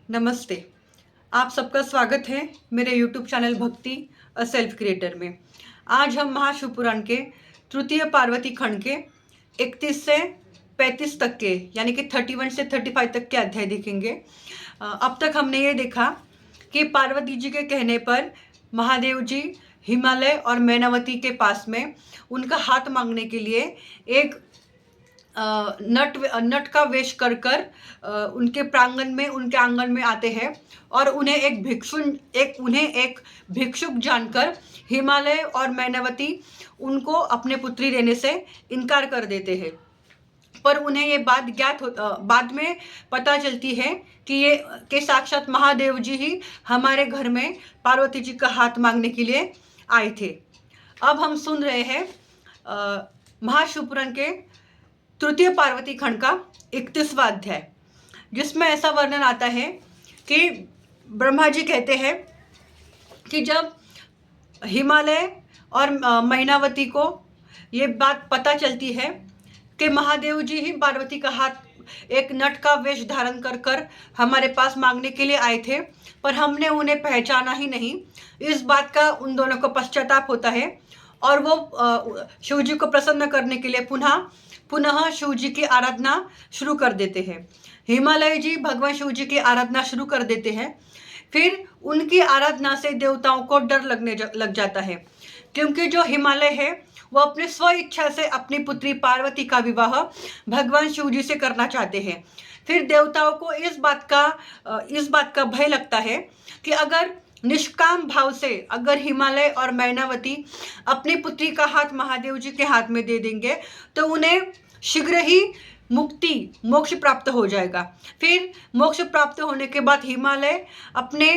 नमस्ते। आप सबका स्वागत है मेरे यूट्यूब चैनल भक्ति अ सेल्फ क्रिएटर में। आज हम महाशिवपुराण के तृतीय पार्वती खंड के 31 से 35 तक के यानी कि 31 से 35 तक के अध्याय देखेंगे। अब तक हमने ये देखा कि पार्वती जी के कहने पर महादेव जी हिमालय और मैनावती के पास में उनका हाथ मांगने के लिए एक नट का वेश कर कर उनके प्रांगण में उनके आंगन में आते हैं और उन्हें एक भिक्षुक जानकर हिमालय और मैनावती उनको अपने पुत्री देने से इनकार कर देते हैं। पर उन्हें ये बात बाद में पता चलती है कि साक्षात महादेव जी ही हमारे घर में पार्वती जी का हाथ मांगने के लिए आए थे। अब हम सुन रहे हैं महाशिवपुराण के तृतीय पार्वती खंड का 31वां अध्याय, जिसमें ऐसा वर्णन आता है कि ब्रह्मा जी कहते हैं कि जब हिमालय और मैनावती को ये बात पता चलती है कि महादेव जी ही पार्वती का हाथ एक नट का वेश धारण कर कर हमारे पास मांगने के लिए आए थे, पर हमने उन्हें पहचाना ही नहीं। इस बात का उन दोनों को पश्चाताप होता है और वो शिव जी को प्रसन्न करने के लिए पुनः शिव जी की आराधना शुरू कर देते हैं। हिमालय जी भगवान शिव जी की आराधना शुरू कर देते हैं। फिर उनकी आराधना से देवताओं को डर लग जाता है, क्योंकि जो हिमालय है वो अपने स्व इच्छा से अपनी पुत्री पार्वती का विवाह भगवान शिव जी से करना चाहते हैं। फिर देवताओं को इस बात का भय लगता है कि अगर निष्काम भाव से अगर हिमालय और मैनावती अपनी पुत्री का हाथ महादेव जी के हाथ में दे देंगे तो उन्हें शीघ्र ही मोक्ष प्राप्त हो जाएगा। फिर मोक्ष प्राप्त होने के बाद हिमालय अपने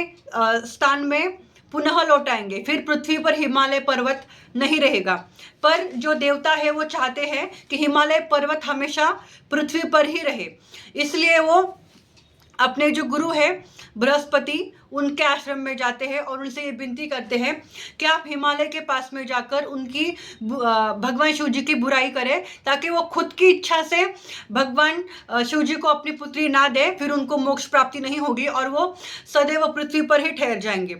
स्थान में पुनः लौट आएंगे। फिर पृथ्वी पर हिमालय पर्वत नहीं रहेगा। पर जो देवता है वो चाहते हैं कि हिमालय पर्वत हमेशा पृथ्वी पर ही रहे, इसलिए वो अपने जो गुरु है बृहस्पति उनके आश्रम में जाते हैं और उनसे ये विनती करते हैं कि आप हिमालय के पास में जाकर उनकी भगवान शिव जी की बुराई करें, ताकि वो खुद की इच्छा से भगवान शिव जी को अपनी पुत्री ना दे, फिर उनको मोक्ष प्राप्ति नहीं होगी और वो सदैव पृथ्वी पर ही ठहर जाएंगे।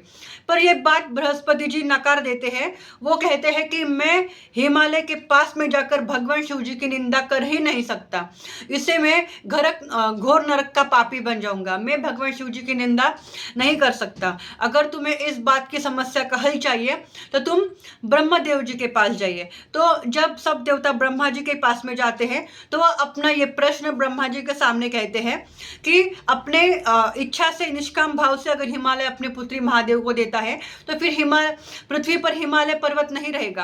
पर यह बात बृहस्पति जी नकार देते हैं। वो कहते हैं कि मैं हिमालय के पास में जाकर भगवान शिव जी की निंदा कर ही नहीं सकता, इससे मैं घोर नरक का पापी बन जाऊंगा। मैं भगवान शिव जी की निंदा नहीं कर सकता। अगर तुम्हें इस बात की समस्या का हल चाहिए तो तुम ब्रह्मदेव जी के पास जाइए। तो जब सब देवता ब्रह्मा जी के पास में जाते हैं तो वह अपना ये प्रश्न ब्रह्मा जी के सामने कहते हैं कि अपने इच्छा से निष्काम भाव से अगर हिमालय अपनी पुत्री महादेव को देता है तो फिर पृथ्वी पर हिमालय पर्वत नहीं रहेगा।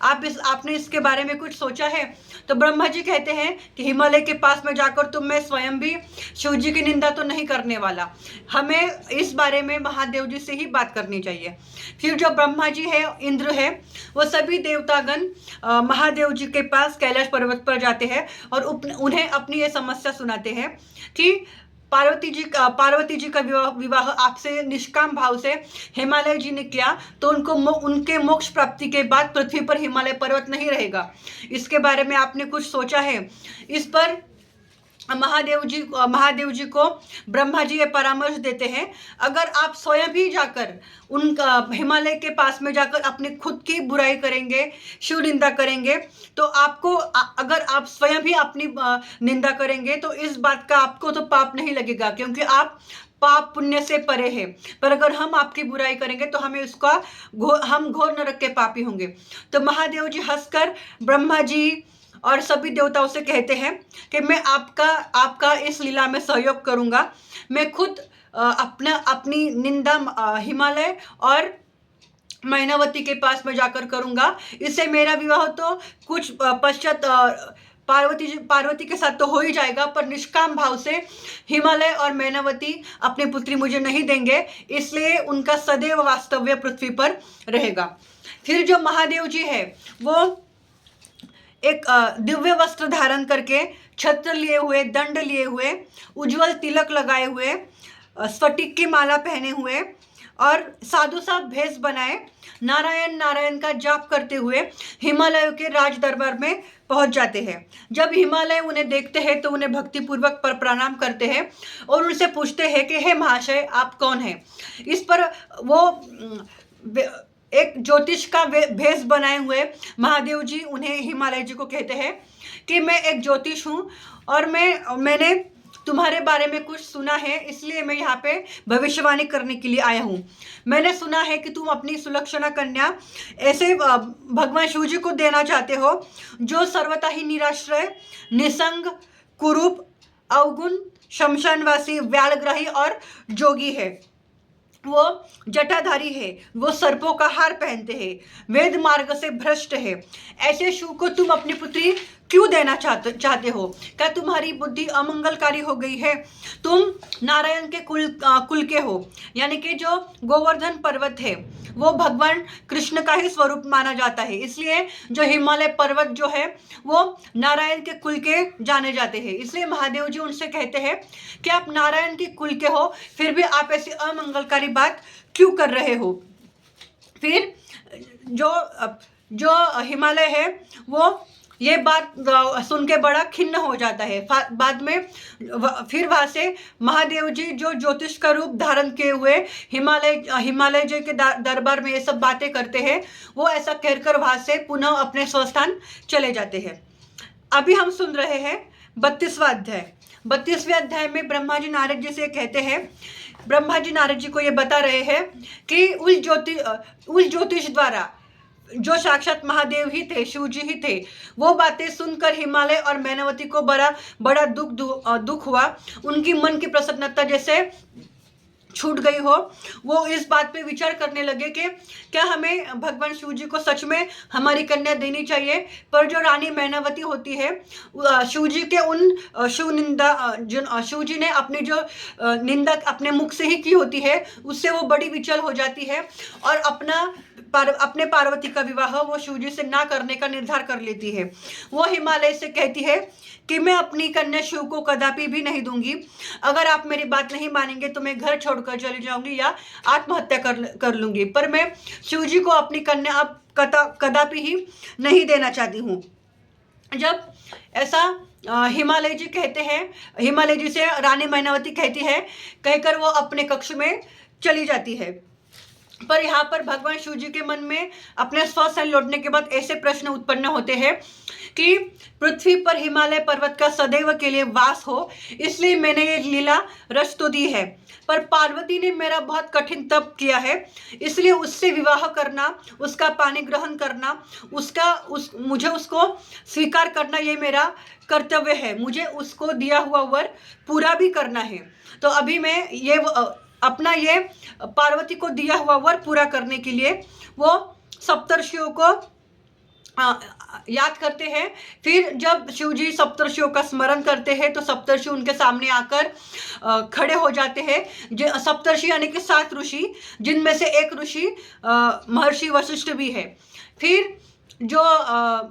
आपने इसके बारे में कुछ सोचा है? तो ब्रह्मा जी कहते हैं कि हिमालय के पास में जाकर मैं स्वयं भी शिव जी की निंदा तो नहीं करने वाला, हमें इस बारे में महादेव जी से ही बात करनी चाहिए। फिर जो ब्रह्मा जी है, इंद्र है, वो सभी देवतागण महादेव जी के पास कैलाश पर्वत पर जाते हैं और उन्हें अपनी ये समस्या सुनाते हैं कि पार्वती जी का विवाह आपसे निष्काम भाव से हिमालय जी ने किया तो उनके मोक्ष प्राप्ति के बाद पृथ्वी पर हिमालय पर्वत नहीं रहेगा। इसके बारे में आपने कुछ सोचा है? इस पर महादेव जी को ब्रह्मा जी ये परामर्श देते हैं, अगर आप स्वयं भी जाकर हिमालय के पास में जाकर अपनी खुद की बुराई करेंगे, शिव निंदा करेंगे, तो अगर आप स्वयं भी अपनी निंदा करेंगे तो इस बात का आपको तो पाप नहीं लगेगा, क्योंकि आप पाप पुण्य से परे है। पर अगर हम आपकी बुराई करेंगे तो हम घोर नरक के पापी होंगे। तो महादेव जी हंसकर ब्रह्मा जी और सभी देवताओं से कहते हैं कि मैं आपका इस लीला में सहयोग करूंगा। मैं खुद अपनी निंदा हिमालय और मैनावती के पास में जाकर करूंगा। इससे मेरा विवाह तो कुछ पश्चात पार्वती के साथ तो हो ही जाएगा, पर निष्काम भाव से हिमालय और मैनावती अपनी पुत्री मुझे नहीं देंगे, इसलिए उनका सदैव वास्तव्य पृथ्वी पर रहेगा। फिर जो महादेव जी है वो एक दिव्य वस्त्र धारण करके, छत्र लिए हुए, दंड लिए हुए, उज्जवल तिलक लगाए हुए, स्फटिक की माला पहने हुए और साधु सा भेष बनाए नारायण नारायण का जाप करते हुए हिमालय के राज दरबार में पहुंच जाते हैं। जब हिमालय उन्हें देखते हैं तो उन्हें भक्तिपूर्वक पर प्रणाम करते हैं और उनसे पूछते हैं कि हे महाशय, आप कौन हैं। इस पर वो एक ज्योतिष का भेष बनाए हुए महादेव जी उन्हें हिमालय जी को कहते हैं कि मैं एक ज्योतिष हूँ और मैंने तुम्हारे बारे में कुछ सुना है, इसलिए मैं यहाँ पे भविष्यवाणी करने के लिए आया हूँ। मैंने सुना है कि तुम अपनी सुलक्षणा कन्या ऐसे भगवान शिव जी को देना चाहते हो जो सर्वथा ही निराश्रय, निसंग, कुरूप, अवगुण, शमशानवासी, व्यालग्राही और जोगी है। वो जटाधारी है, वो सर्पों का हार पहनते हैं, वेद मार्ग से भ्रष्ट है। ऐसे शिव को तुम अपनी पुत्री क्यों देना चाहते हो? क्या तुम्हारी बुद्धि अमंगलकारी हो गई है? तुम नारायण के कुल के हो, यानी कि जो गोवर्धन पर्वत है वो भगवान कृष्ण का ही स्वरूप माना जाता है। इसलिए जो हिमालय पर्वत जो है वो नारायण के कुल के जाने जाते हैं। इसलिए महादेव जी उनसे कहते हैं कि आप नारायण के कुल के हो, फिर भी आप ऐसी अमंगलकारी बात क्यों कर रहे हो? फिर जो हिमालय है वो ये बात सुन के बड़ा खिन्न हो जाता है। बाद में फिर वहां से महादेव जी जो ज्योतिष का रूप धारण किए हुए हिमालय जी के दरबार में ये सब बातें करते हैं, वो ऐसा कहकर वहां से पुनः अपने स्वस्थान चले जाते हैं। अभी हम सुन रहे हैं 32वां अध्याय। 32वें अध्याय में ब्रह्मा जी नारद जी से कहते हैं, ब्रह्मा जी नारद जी को ये बता रहे हैं कि उस ज्योतिष द्वारा जो साक्षात महादेव ही थे, शिव जी ही थे, वो बातें सुनकर हिमालय और मैनावती को बड़ा दुख हुआ। उनकी मन की प्रसन्नता जैसे छूट गई हो। वो इस बात पे विचार करने लगे कि क्या हमें भगवान शिव जी को सच में हमारी कन्या देनी चाहिए। पर जो रानी मैनावती होती है, शिव जी के उन शिव जी ने अपनी जो निंदा अपने मुख से ही की होती है, उससे वो बड़ी विचल हो जाती है और अपने पार्वती का विवाह वो शिव जी से ना करने का निर्धार कर लेती है। वो हिमालय से कहती है कि मैं अपनी कन्या शिव को कदापि भी नहीं दूंगी। अगर आप मेरी बात नहीं मानेंगे तो मैं घर छोड़कर चली जाऊंगी या आत्महत्या कर लूंगी, पर मैं शिव जी को अपनी कन्या अब कदापि ही नहीं देना चाहती हूँ। जब ऐसा हिमालय जी कहते हैं, हिमालय जी से रानी मैनावती कहती है, कहकर वो अपने कक्ष में चली जाती है। पर यहाँ पर भगवान शिव जी के मन में अपने स्वस्थ लौटने के बाद ऐसे प्रश्न उत्पन्न होते हैं कि पृथ्वी पर हिमालय पर्वत का सदैव के लिए वास हो, इसलिए मैंने ये लीला रच तो दी है। पर पार्वती ने मेरा बहुत कठिन तप किया है, इसलिए उससे विवाह करना, उसका पानी ग्रहण करना, मुझे उसको स्वीकार करना, ये मेरा कर्तव्य है। मुझे उसको दिया हुआ वर पूरा भी करना है। तो अभी मैं अपना ये पार्वती को दिया हुआ वर पूरा करने के लिए वो सप्तर्षियों को याद करते हैं। फिर जब शिव जी सप्तर्षियों का स्मरण करते हैं तो सप्तर्षि उनके सामने आकर खड़े हो जाते हैं। सप्तर्षि यानी कि 7 ऋषि, जिनमें से एक ऋषि महर्षि वशिष्ठ भी है। फिर जो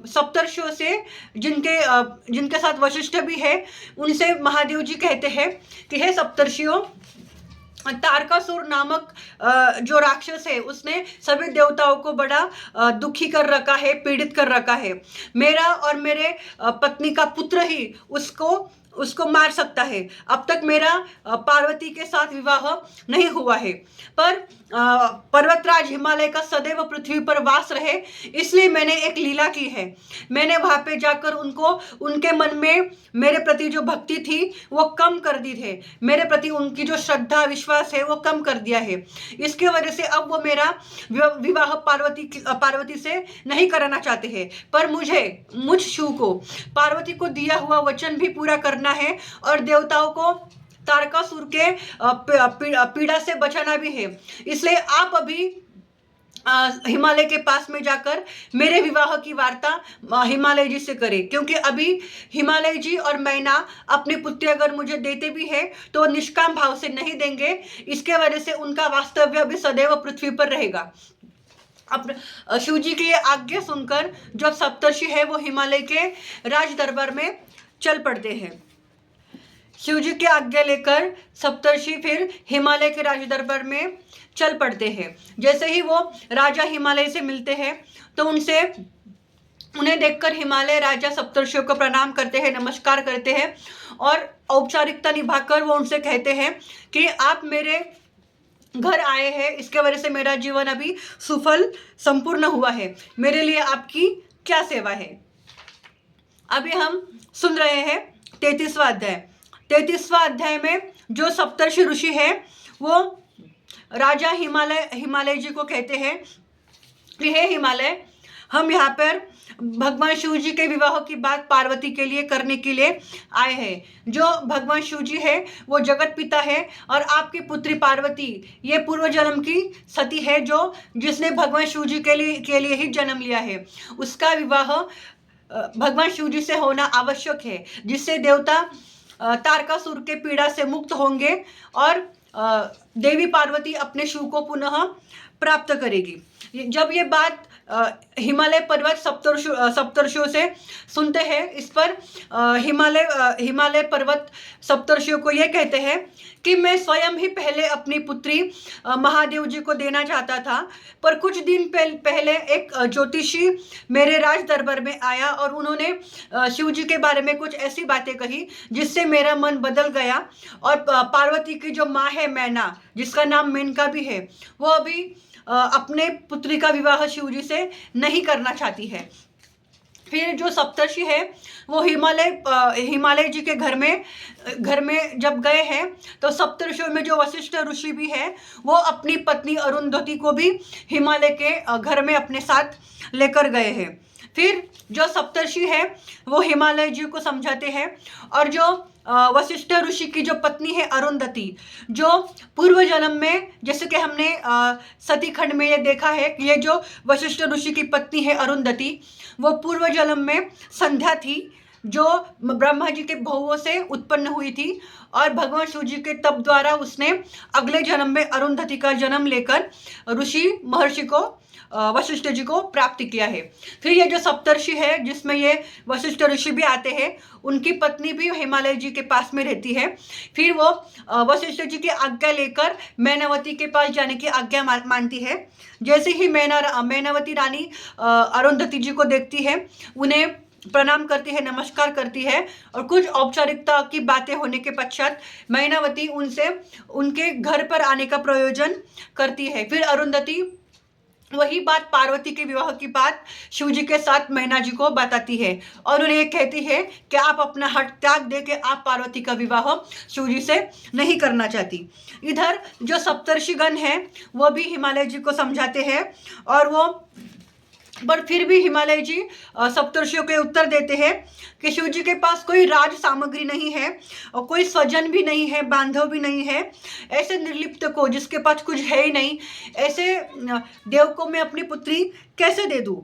सप्तर्षियों से जिनके साथ वशिष्ठ भी है, उनसे महादेव जी कहते हैं कि हे सप्तर्षियों, तारकासुर नामक जो राक्षस है उसने सभी देवताओं को बड़ा दुखी कर रखा है, पीड़ित कर रखा है। मेरा और मेरे पत्नी का पुत्र ही उसको मार सकता है। अब तक मेरा पार्वती के साथ विवाह नहीं हुआ है, पर पर्वतराज हिमालय का सदैव पृथ्वी पर वास रहे, इसलिए मैंने एक लीला की है। मैंने वहां पे जाकर उनके मन में मेरे प्रति जो भक्ति थी वो कम कर दी थे, मेरे प्रति उनकी जो श्रद्धा विश्वास है वो कम कर दिया है। इसके वजह से अब वो मेरा विवाह पार्वती से नहीं कराना चाहते हैं। पर मुझ शिव को पार्वती को दिया हुआ वचन भी पूरा करना है और देवताओं को तारकासुर के पीड़ा से बचाना भी है। इसलिए आप अभी हिमालय के पास में जाकर मेरे विवाह की वार्ता हिमालय जी से करें, क्योंकि अभी हिमालय जी और मैना अपनी पुत्री अगर मुझे देते भी है तो निष्काम भाव से नहीं देंगे। इसके वजह से उनका वास्तव्य अभी सदैव पृथ्वी पर रहेगा। अब शिव जी की आज्ञा सुनकर जो सप्तर्षि है वो हिमालय के राज दरबार में चल पड़ते हैं। शिव जी की आज्ञा लेकर सप्तर्षि फिर हिमालय के राज दरबार में चल पड़ते हैं। जैसे ही वो राजा हिमालय से मिलते हैं तो उन्हें देखकर हिमालय राजा सप्तर्षियों को प्रणाम करते हैं, नमस्कार करते हैं और औपचारिकता निभाकर वो उनसे कहते हैं कि आप मेरे घर आए हैं, इसके वजह से मेरा जीवन अभी सुफल संपूर्ण हुआ है, मेरे लिए आपकी क्या सेवा है। अभी हम सुन रहे हैं 33वां अध्याय। 33वां अध्याय में जो सप्तर्षि ऋषि है वो राजा हिमालय जी को कहते हैं कि हे हिमालय, हम यहाँ पर भगवान शिव जी के विवाह की बात पार्वती के लिए करने के लिए आए हैं। जो भगवान शिव जी है वो जगत पिता है और आपकी पुत्री पार्वती ये पूर्व जन्म की सती है, जो जिसने भगवान शिव जी के लिए ही जन्म लिया है। उसका विवाह भगवान शिव जी से होना आवश्यक है, जिससे देवता तारकासुर के पीड़ा से मुक्त होंगे और देवी पार्वती अपने शिव को पुनः प्राप्त करेगी। जब ये बात हिमालय पर्वत सप्तर्षियों से सुनते हैं, इस पर हिमालय पर्वत सप्तर्षियों को ये कहते हैं कि मैं स्वयं ही पहले अपनी पुत्री महादेव जी को देना चाहता था, पर कुछ दिन पहले एक ज्योतिषी मेरे राज दरबार में आया और उन्होंने शिव जी के बारे में कुछ ऐसी बातें कही जिससे मेरा मन बदल गया और पार्वती की जो माँ है मैना, जिसका नाम मेनका भी है, वो अभी अपने पुत्री का विवाह शिव जी से नहीं करना चाहती है। फिर जो सप्तर्षि है वो हिमालय जी के घर में जब गए हैं तो सप्तर्षियों में जो वशिष्ठ ऋषि भी है वो अपनी पत्नी अरुंधति को भी हिमालय के घर में अपने साथ लेकर गए हैं। फिर जो सप्तर्षि है वो हिमालय जी को समझाते हैं और जो वशिष्ठ ऋषि की जो पत्नी है अरुंधति, जो पूर्व जन्म में, जैसे कि हमने सती खंड में ये देखा है कि ये जो वशिष्ठ ऋषि की पत्नी है अरुंधति, वो पूर्व जन्म में संध्या थी, जो ब्रह्मा जी के भौवों से उत्पन्न हुई थी और भगवान शिव जी के तप द्वारा उसने अगले जन्म में अरुंधति का जन्म लेकर ऋषि महर्षि को वशिष्ठ जी को प्राप्त किया है। फिर ये जो सप्तर्षि है जिसमें ये वशिष्ठ ऋषि भी आते हैं, उनकी पत्नी भी हिमालय जी के पास में रहती है। फिर वो वशिष्ठ जी की आज्ञा लेकर मैनावती के पास जाने की आज्ञा मानती है। जैसे ही मैनावती रानी अरुंधति जी को देखती है, उन्हें प्रणाम करती है, नमस्कार करती है और कुछ औपचारिकता की बातें होने के पश्चात मैनावती उनसे उनके घर पर आने का प्रयोजन करती है। फिर अरुंधति वही बात, पार्वती के विवाह की बात शिव जी के साथ मैना जी को बताती है और उन्हें कहती है कि आप अपना हट त्याग दे के आप पार्वती का विवाह शिव जी से नहीं करना चाहती। इधर जो सप्तर्षिगण हैं वो भी हिमालय जी को समझाते हैं और वो पर फिर भी हिमालय जी सप्तर्षियों के उत्तर देते हैं कि शिव जी के पास कोई राज सामग्री नहीं है और कोई स्वजन भी नहीं है, बांधव भी नहीं है। ऐसे निर्लिप्त को, जिसके पास कुछ है ही नहीं, ऐसे देव को मैं अपनी पुत्री कैसे दे दूँ।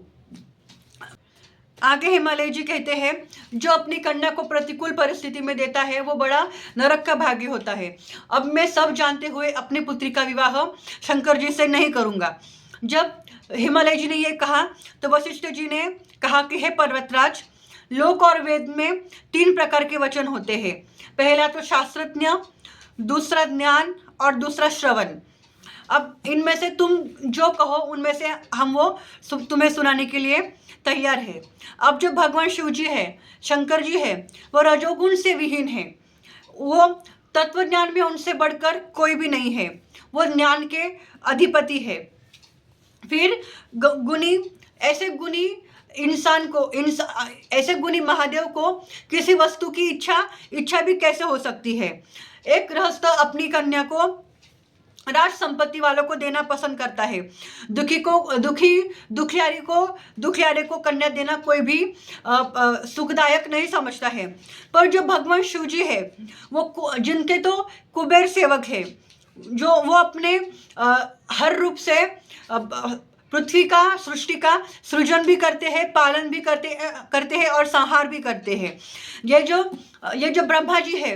आगे हिमालय जी कहते हैं, जो अपनी कन्या को प्रतिकूल परिस्थिति में देता है वो बड़ा नरक का भागी होता है। अब मैं सब जानते हुए अपनी पुत्री का विवाह शंकर जी से नहीं करूँगा। जब हिमालय जी ने ये कहा तो वशिष्ठ जी ने कहा कि हे पर्वतराज, लोक और वेद में 3 प्रकार के वचन होते हैं। पहला तो शास्त्रज्ञ, दूसरा ज्ञान और दूसरा श्रवण। अब इनमें से तुम जो कहो उनमें से हम वो तुम्हें सुनाने के लिए तैयार है। अब जो भगवान शिव जी है, शंकर जी है, वो रजोगुण से विहीन है। वो तत्व ज्ञान में उनसे बढ़कर कोई भी नहीं है, वो ज्ञान के अधिपति है। फिर ऐसे गुणी महादेव को किसी वस्तु की इच्छा भी कैसे हो सकती है। एक गृहस्थ अपनी कन्या को राज संपत्ति वालों को देना पसंद करता है। दुखियारे को कन्या देना कोई भी सुखदायक नहीं समझता है। पर जो भगवान शिव जी है वो जिनके तो कुबेर सेवक है, जो वो अपने हर रूप से पृथ्वी का, सृष्टि का सृजन भी करते हैं, पालन भी करते हैं और संहार भी करते हैं। ये जो ब्रह्मा जी है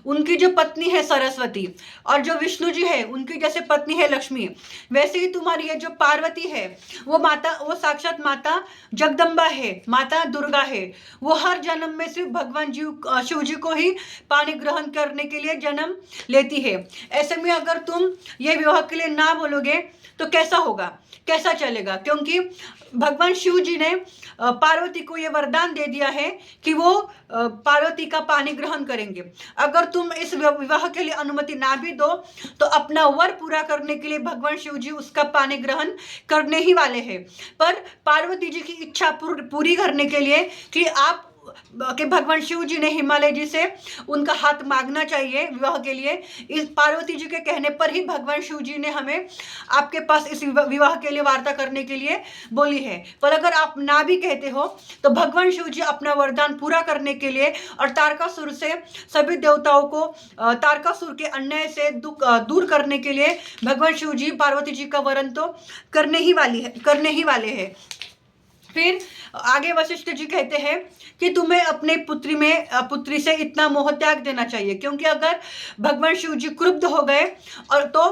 उनकी जो पत्नी है सरस्वती, और जो विष्णु जी है उनकी जैसे पत्नी है लक्ष्मी, वैसे ही तुम्हारी ये जो पार्वती है वो साक्षात माता जगदम्बा है, माता दुर्गा है। वो हर जन्म में सिर्फ भगवान शिव जी को ही पानी ग्रहण करने के लिए जन्म लेती है। ऐसे में अगर तुम ये विवाह के लिए ना बोलोगे तो कैसा होगा, कैसा चलेगा? क्योंकि भगवान शिव जी ने पार्वती को ये वरदान दे दिया है कि वो पार्वती का पानी ग्रहण करेंगे। अगर तुम इस विवाह के लिए अनुमति ना भी दो तो अपना वर पूरा करने के लिए भगवान शिव जी उसका पानी ग्रहण करने ही वाले हैं। पर पार्वती जी की इच्छा पूरी करने के लिए कि भगवान शिव जी ने हिमालय जी से उनका हाथ मांगना चाहिए विवाह के लिए, इस पार्वती जी के कहने पर ही भगवान शिव जी ने हमें आपके पास इस विवाह के लिए वार्ता करने के लिए बोली है। पर अगर आप ना भी कहते हो तो भगवान शिव जी अपना वरदान पूरा करने के लिए और तारकासुर से सभी देवताओं को तारकासुर के अन्याय से दूर करने के लिए भगवान शिव जी पार्वती जी का वरण तो करने ही वाले हैं। फिर आगे वशिष्ठ जी कहते हैं कि तुम्हें अपने पुत्री से इतना मोह त्याग देना चाहिए, क्योंकि अगर भगवान शिव जी क्रुद्ध हो गए और तो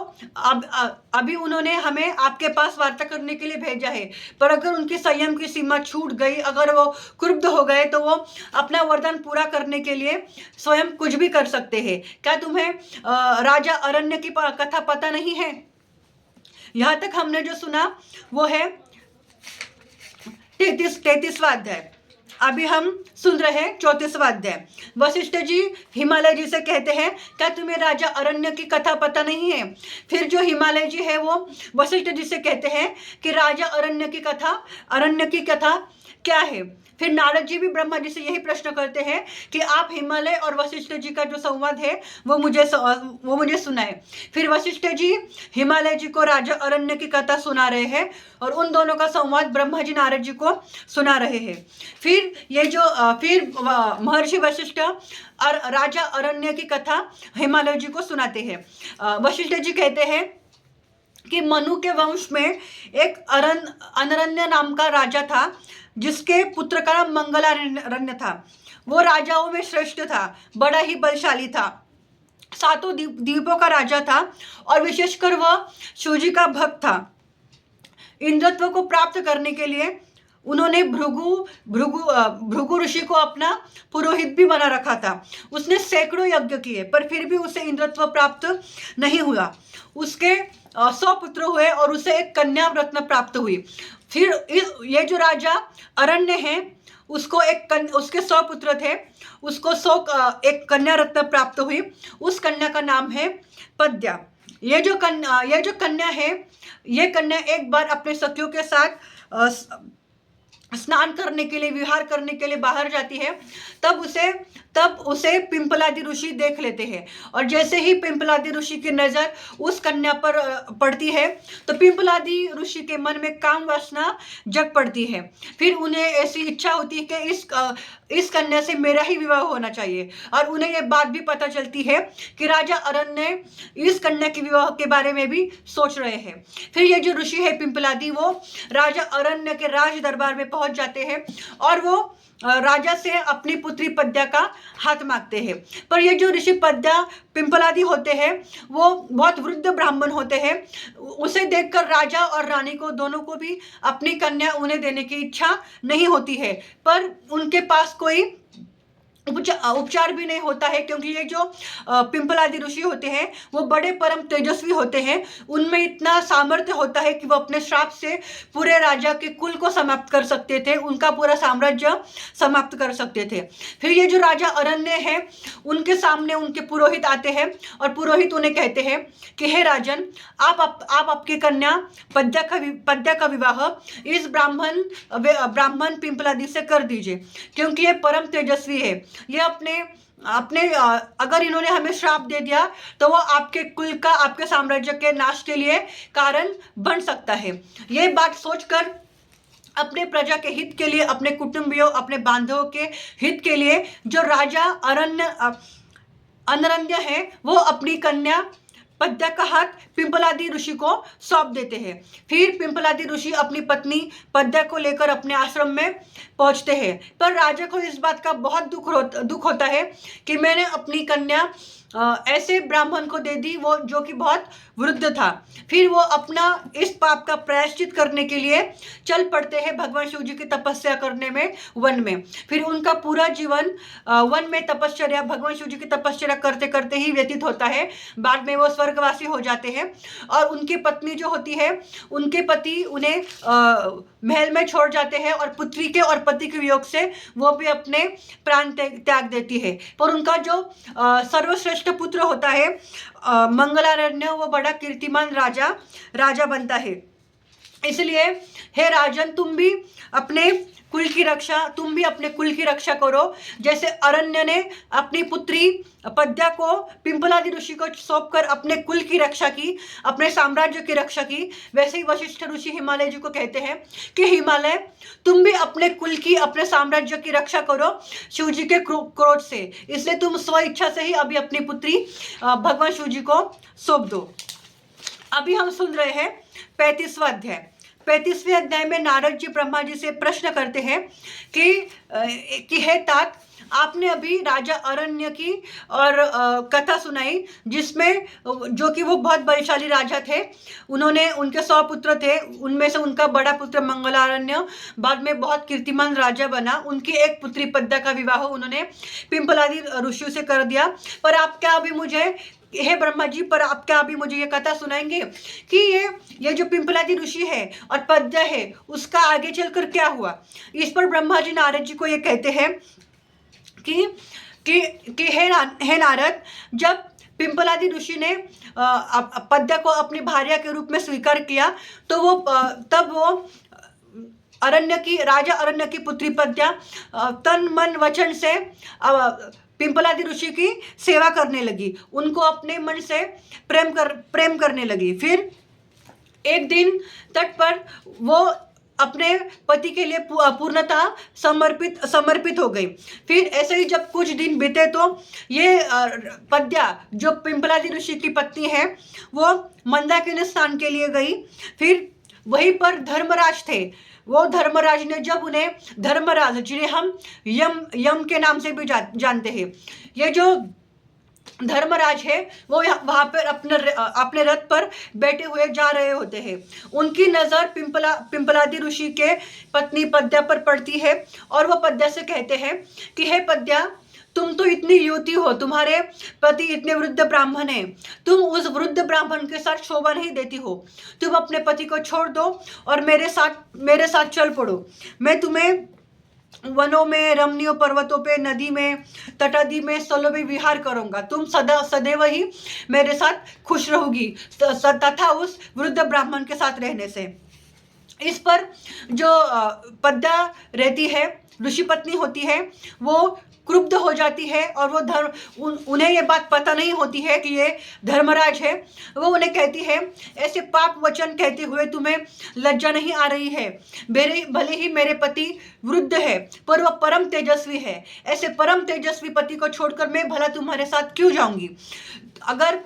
अभी उन्होंने हमें आपके पास वार्ता करने के लिए भेजा है, पर अगर उनकी संयम की सीमा छूट गई, अगर वो क्रुद्ध हो गए तो वो अपना वरदान पूरा करने के लिए स्वयं कुछ भी कर सकते हैं। क्या तुम्हें राजा अरण्य की कथा पता नहीं है? यहाँ तक हमने जो सुना वो है 33वां अध्याय। अभी हम सुन रहे हैं 34वां अध्याय। वशिष्ठ जी हिमालय जी से कहते हैं, क्या तुम्हें राजा अरण्य की कथा पता नहीं है? फिर जो हिमालय जी है वो वशिष्ठ जी से कहते हैं कि राजा अरण्य की कथा क्या है? फिर नारद जी भी ब्रह्मा जी से यही प्रश्न करते हैं कि आप हिमालय और वशिष्ठ जी का जो संवाद है वो मुझे सुनाए। फिर वशिष्ठ जी हिमालय जी को राजा अरण्य की कथा सुना रहे हैं और उन दोनों का संवाद ब्रह्मा जी नारद जी को सुना रहे हैं। फिर महर्षि वशिष्ठ और राजा अरण्य की कथा हिमालय जी को सुनाते हैं। वशिष्ठ जी कहते हैं कि मनु के वंश में एक अनरण्य नाम का राजा था, जिसके पुत्र का नाम मंगलारण्य था। वो राजाओं में श्रेष्ठ था, बड़ा ही बलशाली था, 7 द्वीपों का राजा था और विशेषकर वह शिवजी का भक्त था। इंद्रत्व को प्राप्त करने के लिए उन्होंने भृगु ऋषि को अपना पुरोहित भी बना रखा था। उसने सैकड़ों यज्ञ किए पर फिर भी उसे इंद्रत्व प्राप्त नहीं हुआ। उसके 100 पुत्र हुए और उसे एक कन्या रत्न प्राप्त हुई। फिर ये जो राजा अरण्य है उसको उसके 100 पुत्र थे, उसको एक कन्या रत्न प्राप्त हुई। उस कन्या का नाम है पद्या। ये जो कन्या है, ये कन्या एक बार अपने सखियों के साथ स्नान करने के लिए, विहार करने के लिए बाहर जाती है। तब उसे पिंपलादि ऋषि देख लेते हैं और जैसे ही पिंपलादि ऋषि की नज़र उस कन्या पर पड़ती है तो पिंपलादि ऋषि के मन में काम वासना जग पड़ती है। फिर उन्हें ऐसी इच्छा होती है कि इस कन्या से मेरा ही विवाह होना चाहिए, और उन्हें ये बात भी पता चलती है कि राजा अरण्य इस कन्या के विवाह के बारे में भी सोच रहे हैं। फिर ये जो ऋषि है पिंपलादि, वो राजा अरण्य के राज दरबार में पहुंच जाते हैं और वो राजा से अपनी पुत्री पद्या का हाथ मांगते हैं। पर ये जो ऋषि पद्या पिंपलादि होते हैं वो बहुत वृद्ध ब्राह्मण होते हैं। उसे देखकर राजा और रानी को दोनों को भी अपनी कन्या उन्हें देने की इच्छा नहीं होती है, पर उनके पास कोई उपचार भी नहीं होता है, क्योंकि ये जो पिंपलादि ऋषि होते हैं वो बड़े परम तेजस्वी होते हैं। उनमें इतना सामर्थ्य होता है कि वो अपने श्राप से पूरे राजा के कुल को समाप्त कर सकते थे, उनका पूरा साम्राज्य समाप्त कर सकते थे। फिर ये जो राजा अरण्य है उनके सामने उनके पुरोहित आते हैं और पुरोहित उन्हें कहते हैं कि हे राजन, आप आपकी कन्या पद्या का विवाह इस ब्राह्मण पिंपलादि से कर दीजिए, क्योंकि ये परम तेजस्वी है। ये अपने अगर इन्होंने हमें श्राप दे दिया तो वो आपके कुल का, आपके साम्राज्य के नाश के लिए कारण बन सकता है। ये बात सोचकर अपने प्रजा के हित के लिए, अपने कुटुंबियों, अपने बांधवों के हित के लिए जो राजा अनरण्य है वो अपनी कन्या पद्या का हाथ पिंपलादी ऋषि को सौंप देते हैं। फिर पिंपलादी ऋषि अपनी पत्नी पद्या को लेकर अपने आश्रम में पहुंचते हैं। पर राजा को इस बात का बहुत दुख होता है कि मैंने अपनी कन्या ऐसे ब्राह्मण को दे दी वो जो कि बहुत वृद्ध था। फिर वो अपना इस पाप का प्रायश्चित करने के लिए चल पड़ते हैं भगवान शिव जी की तपस्या करने में वन में। फिर उनका पूरा जीवन वन में तपश्चर्या भगवान शिव जी की तपश्चर्या करते करते ही व्यतीत होता है। बाद में वो स्वर्गवासी हो जाते हैं और उनकी पत्नी जो होती है उनके पति उन्हें महल में छोड़ जाते हैं और पुत्री के और पति के वियोग से वो भी अपने प्राण त्याग देती है। पर उनका जो सर्वश्रेष्ठ पुत्र होता है मंगलारण्य, वो बड़ा कीर्तिमान राजा बनता है। इसलिए हे राजन, तुम भी अपने कुल की रक्षा करो। जैसे अरण्य ने अपनी पुत्री पद्या को पिंपलादी ऋषि को सौंपकर अपने कुल की रक्षा की, अपने साम्राज्य की रक्षा की, वैसे ही वशिष्ठ ऋषि हिमालय जी को कहते हैं कि हिमालय, तुम भी अपने कुल की, अपने साम्राज्य की रक्षा करो शिव जी के क्रोध से। इसलिए तुम स्व इच्छा से ही अभी अपनी पुत्री भगवान शिव जी को सौंप दो। अभी हम सुन रहे हैं 35वां अध्याय। 35वें अध्याय में नारद जी ब्रह्मा जी से प्रश्न करते हैं कि हे तात, आपने अभी राजा अरण्य की और कथा सुनाई, जिसमें जो कि वो बहुत बलशाली राजा थे। उन्होंने उनके 100 पुत्र थे, उनमें से उनका बड़ा पुत्र मंगलारण्य बाद में बहुत कीर्तिमान राजा बना। उनकी एक पुत्री पद्या का विवाह उन्होंने पिंपलादी ऋषियों से कर दिया। पर आप क्या अभी मुझे, हे ब्रह्मा जी, पर आप क्या अभी मुझे ये कथा सुनाएंगे कि ये जो पिंपलादी ऋषि है और पद्या है उसका आगे चलकर क्या हुआ। इस पर ब्रह्मा जी नारद जी को ये कहते हैं कि हे नारद, जब पिंपलादी ऋषि ने पद्या को अपनी भार्या के रूप में स्वीकार किया तो तब वो राजा अरण्य की पुत्री पद्या तन मन वचन से पिंपलादी ऋषि की सेवा करने लगी, उनको अपने मन से प्रेम करने लगी। फिर एक दिन तट पर वो अपने पति के लिए पूर्णतः समर्पित हो गई। फिर ऐसे ही जब कुछ दिन बीते तो ये पद्या जो पिंपलादी ऋषि की पत्नी है वो मंदाकिनी स्नान के लिए गई। फिर वहीं पर धर्मराज थे। वो धर्मराज ने जब उन्हें, धर्मराज जिन्हें हम यम के नाम से भी जानते हैं, ये जो धर्मराज है वो वहां पर अपने रथ पर बैठे हुए जा रहे होते हैं। उनकी नजर पिंपलादी ऋषि के पत्नी पद्या पर पड़ती है और वो पद्या से कहते हैं कि हे पद्या, तुम तो इतनी युवती हो, तुम्हारे पति इतने वृद्ध ब्राह्मण हैं, तुम उस वृद्ध ब्राह्मण के साथ शोभा नहीं देती हो। तुम अपने पति को छोड़ दो और मेरे साथ चल पड़ो। मैं तुम्हें वनों में, रमणीय पर्वतों पे, नदी में, तटादी में, स्थलों में विहार करूंगा। तुम सदैव ही मेरे साथ खुश रहोगी तथा उस वृद्ध ब्राह्मण के साथ रहने से। इस पर जो पद्या रहती है, ऋषि पत्नी होती है, वो क्रुद्ध हो जाती है और वो उन्हें ये बात पता नहीं होती है कि ये धर्मराज है। वो उन्हें कहती है, ऐसे पाप वचन कहते हुए तुम्हें लज्जा नहीं आ रही है। भले ही मेरे पति वृद्ध है पर वह परम तेजस्वी है। ऐसे परम तेजस्वी पति को छोड़कर मैं भला तुम्हारे साथ क्यों जाऊंगी। अगर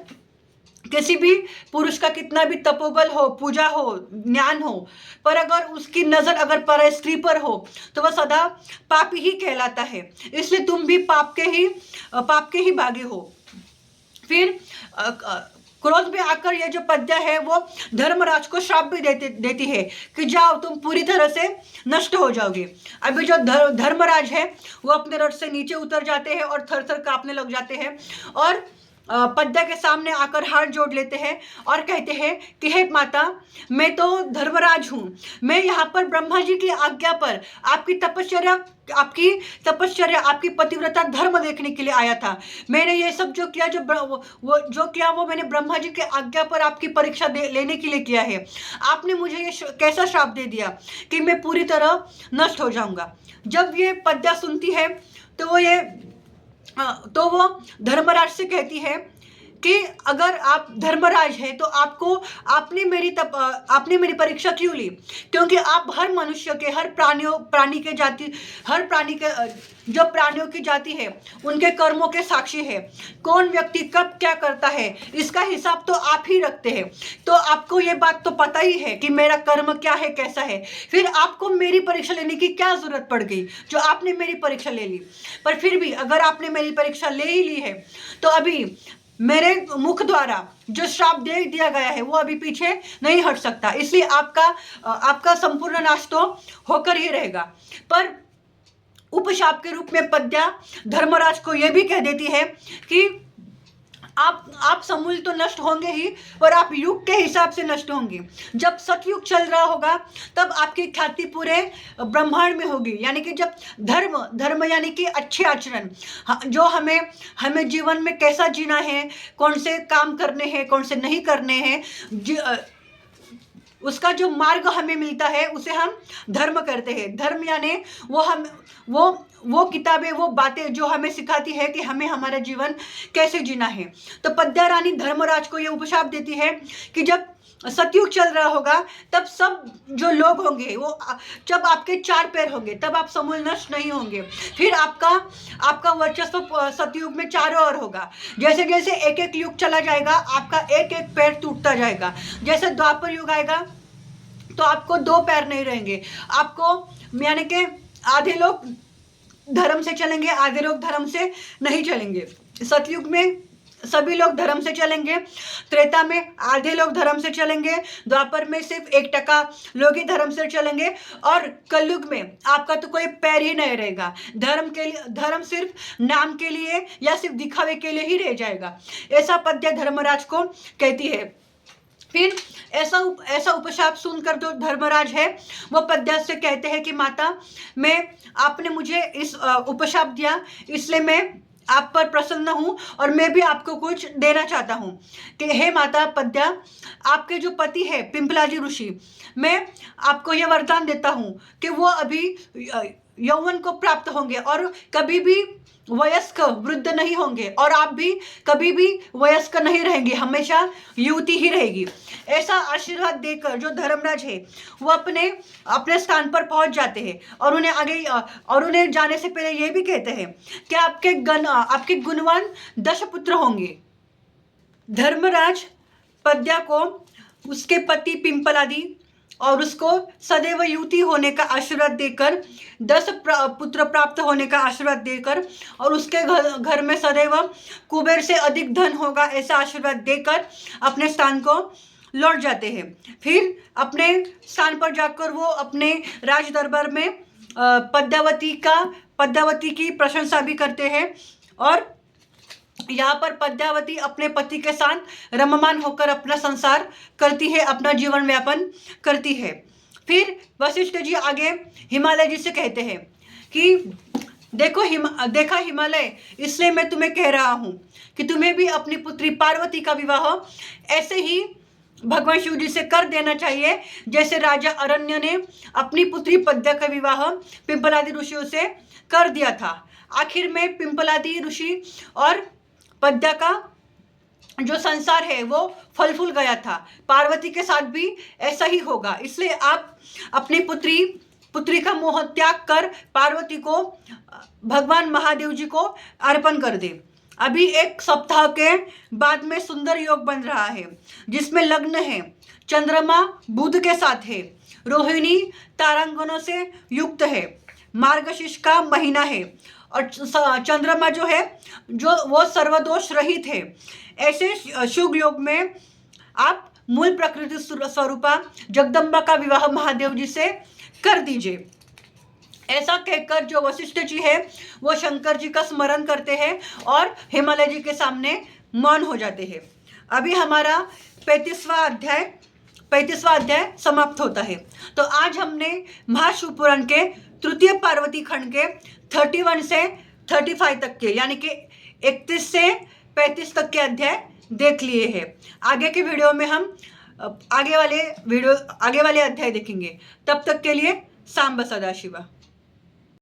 किसी भी पुरुष का कितना भी तपोबल हो, पूजा हो, ज्ञान हो, पर अगर उसकी नजर अगर पर स्त्री पर हो तो वह सदा पापी ही कहलाता है। इसलिए तुम भी पाप के ही भागी हो। फिर क्रोध में आकर ये जो पद्या है वो धर्मराज को श्राप भी देती है कि जाओ, तुम पूरी तरह से नष्ट हो जाओगे। अभी जो धर्मराज है वो अपने रथ से नीचे उतर जाते हैं और थर थर कांपने लग जाते हैं और पद्या के सामने आकर हाथ जोड़ लेते हैं और कहते हैं कि हे माता, मैं तो धर्मराज हूँ। मैं यहाँ पर ब्रह्मा जी की आज्ञा पर आपकी तपश्चर्या, आपकी पतिव्रता धर्म देखने के लिए आया था। मैंने ये सब जो किया वो मैंने ब्रह्मा जी की आज्ञा पर आपकी परीक्षा लेने के लिए किया है। आपने मुझे ये कैसा श्राप दे दिया कि मैं पूरी तरह नष्ट हो जाऊंगा। जब ये पद्या सुनती है तो वो धर्मराज से कहती है कि अगर आप धर्मराज हैं तो आपने मेरी परीक्षा क्यों ली? क्योंकि आप हर मनुष्य के, हर प्राणी के जो प्राणियों की जाति है उनके कर्मों के साक्षी है। कौन व्यक्ति कब क्या करता है इसका हिसाब तो आप ही रखते हैं। तो आपको ये बात तो पता ही है कि मेरा कर्म क्या है, कैसा है। फिर आपको मेरी परीक्षा लेने की क्या जरूरत पड़ गई जो आपने मेरी परीक्षा ले ली? पर फिर भी अगर आपने मेरी परीक्षा ले ही ली है तो अभी मेरे मुख द्वारा जो श्राप दे दिया गया है वो अभी पीछे नहीं हट सकता। इसलिए आपका संपूर्ण नाश तो होकर ही रहेगा। पर उपशाप के रूप में पद्या धर्मराज को यह भी कह देती है कि आप समूल तो नष्ट होंगे ही, और आप युग के हिसाब से नष्ट होंगे। जब सतयुग चल रहा होगा तब आपकी ख्याति पूरे ब्रह्मांड में होगी। यानी कि जब धर्म यानी कि अच्छे आचरण, जो हमें जीवन में कैसा जीना है, कौन से काम करने हैं, कौन से नहीं करने हैं, उसका जो मार्ग हमें मिलता है उसे हम धर्म करते हैं। धर्म यानी वो किताबें, वो बातें जो हमें सिखाती है कि हमें हमारा जीवन कैसे जीना है। तो पद्या रानी धर्मराज को ये उपशाप देती है कि जब सतयुग चल रहा होगा तब सब जो लोग होंगे वो, जब आपके 4 पैर होंगे तब आप समूल नष्ट नहीं होंगे। फिर आपका वर्चस्व सतयुग में चारों ओर होगा। जैसे जैसे एक एक युग चला जाएगा आपका एक एक पैर टूटता जाएगा। जैसे द्वापर युग आएगा तो आपको 2 पैर नहीं रहेंगे। आपको यानी कि आधे लोग धर्म से चलेंगे, आधे लोग धर्म से नहीं चलेंगे। सतयुग में सभी लोग धर्म से चलेंगे, त्रेता में आधे लोग धर्म से चलेंगे, द्वापर में सिर्फ 1% लोग ही धर्म से चलेंगे, और कलयुग में आपका तो कोई पैर ही नहीं रहेगा। धर्म सिर्फ नाम के लिए या सिर्फ दिखावे के लिए ही रह जाएगा। ऐसा पद्य धर्मराज को कहती है। फिर ऐसा उपशाप सुनकर जो धर्मराज है वो पद्या से कहते हैं कि माता, आपने मुझे इस उपशाप दिया इसलिए मैं आप पर प्रसन्न हूँ और मैं भी आपको कुछ देना चाहता हूँ कि हे माता पद्या, आपके जो पति है पिंपलाजी ऋषि, मैं आपको यह वरदान देता हूँ कि वो अभी यौवन को प्राप्त होंगे और कभी भी वयस्क वृद्ध नहीं होंगे, और आप भी कभी भी वयस्क नहीं रहेंगे, हमेशा युवती ही रहेगी। ऐसा आशीर्वाद देकर जो धर्मराज है वो अपने स्थान पर पहुंच जाते हैं, और उन्हें जाने से पहले ये भी कहते हैं कि आपके गुणवान 10 पुत्र होंगे। धर्मराज पद्या को उसके पति पिंपलादि और उसको सदैव युवती होने का आशीर्वाद देकर, 10 पुत्र प्राप्त होने का आशीर्वाद देकर, और उसके घर में सदैव कुबेर से अधिक धन होगा ऐसा आशीर्वाद देकर अपने स्थान को लौट जाते हैं। फिर अपने स्थान पर जाकर वो अपने राज दरबार में पद्यावती की प्रशंसा भी करते हैं, और यहाँ पर पद्यावती अपने पति के साथ रममान होकर अपना संसार करती है, अपना जीवन व्यापन करती है। फिर वशिष्ठ जी आगे हिमालय जी से कहते हैं कि देखा हिमालय, इसलिए मैं तुम्हें कह रहा हूँ कि तुम्हें भी अपनी पुत्री पार्वती का विवाह ऐसे ही भगवान शिव जी से कर देना चाहिए जैसे राजा अरण्य ने अपनी पुत्री पद्या का विवाह पिंपलादि ऋषियों से कर दिया था। आखिर में पिंपलादि ऋषि और पद्या का जो संसार है वो फल फूल गया था। पार्वती के साथ भी ऐसा ही होगा। इसलिए आप अपनी पुत्री का मोह त्याग कर पार्वती को भगवान महादेव जी को अर्पण कर दे। अभी 1 सप्ताह के बाद में सुंदर योग बन रहा है जिसमें लग्न है, चंद्रमा बुध के साथ है, रोहिणी तारांगनों से युक्त है, मार्गशीर्ष का महीना है, और चंद्रमा जो है वो सर्वदोष रहित है। ऐसे शुभ योग में आप मूल प्रकृति स्वरूपा जगदम्बा का विवाह महादेव जी से कर दीजिए। ऐसा कहकर जो वशिष्ठ जी है वो शंकर जी का स्मरण करते हैं और हिमालय जी के सामने मौन हो जाते हैं। अभी हमारा 35वां अध्याय समाप्त होता है। तो आज हमने महाशिवपुराण के तृतीय पार्वती खंड के 31 से 35 तक के, यानी कि 31 से 35 तक के अध्याय देख लिए हैं। आगे के वीडियो में हम आगे वाले अध्याय देखेंगे। तब तक के लिए सांब सदाशिवा।